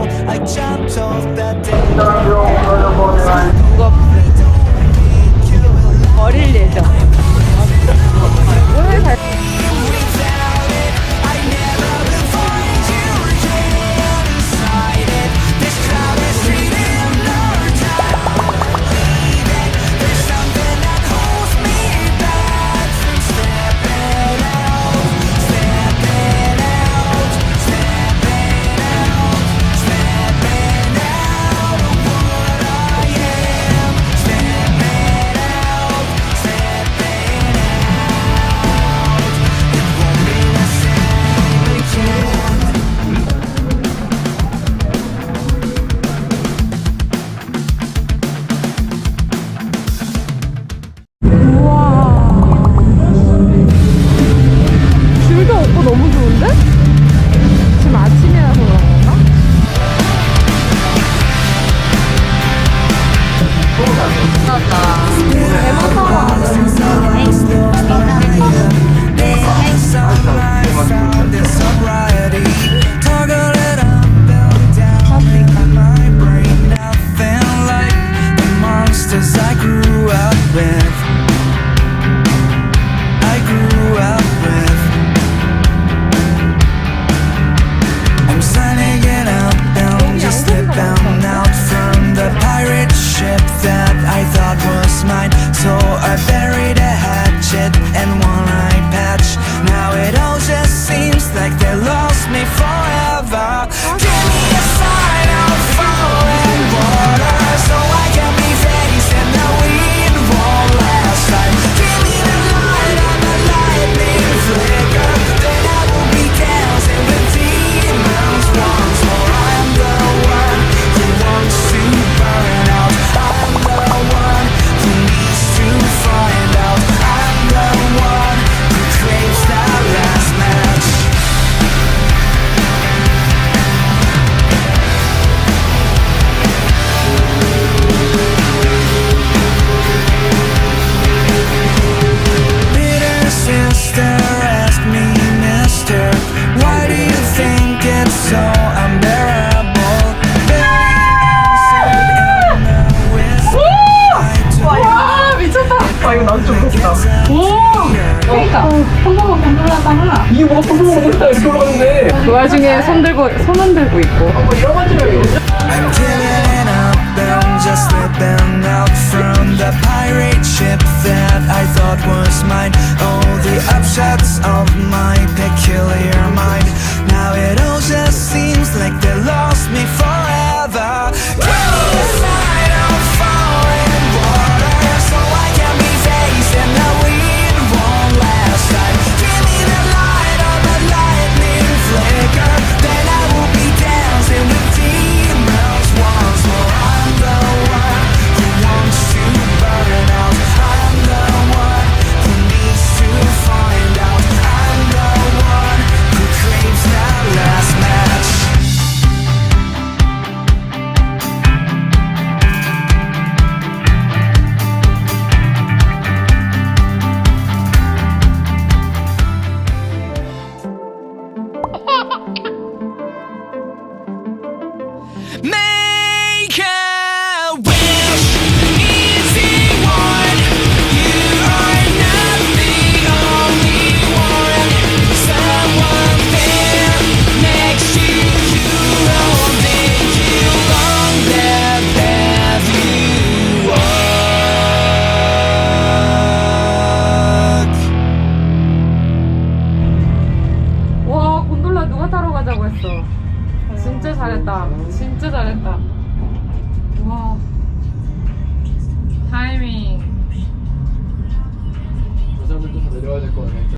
fall. I jumped off that day. 이거 버릴 예정. 오늘 잘. 뷰가 오빠 너무 좋은데? 지금 아침이라서 그런 건가? I grew up with. I'm signing it up and just slip out from the pirate ship that I thought was mine. So I buried a hatchet and one eye patch. Now it all just seems like they lost me forever. Give me a sign of falling water so I can be facing the wind won't last time. Give me the light on the lightning flicker, then I will be dancing with demons once more. I'm the one who wants to burn out. I'm the one who needs to find out. I'm the one who craves that last match. Bitter sister asked me, mister, why do you think it's so unbearable? 와 미쳤다. 아 이거 나도 좀 그렇다. 오. 그러니까 손목을 건들다가 이게 뭐가 손목을 건들다 이렇게 올라가는데. 그 와중에 손 흔들고 있고. 뭐 이런 건 줄 알고. I'm giving up and just slipping out from the pirate ship that I thought was mine. Oh, the upsets of my peculiar mind. Now it all just seems like they lost me forever. Give me a sign of falling water so I can be facing the wind won't last time. Give me the light on the lightning flicker, then I will be dancing with demons once more. I'm the one who wants to burn out. I'm the one who needs to find out. I'm the one who craves that last match. Make a wish, easy one. You are not the only one. Someone there next to you will make you on that path you walk. 와 곤돌라 누가 타러 가자고 했어. 진짜 잘했다. 진짜 잘했다. 와 타이밍. 그 사람들 좀 내려와야 될 거 아니야?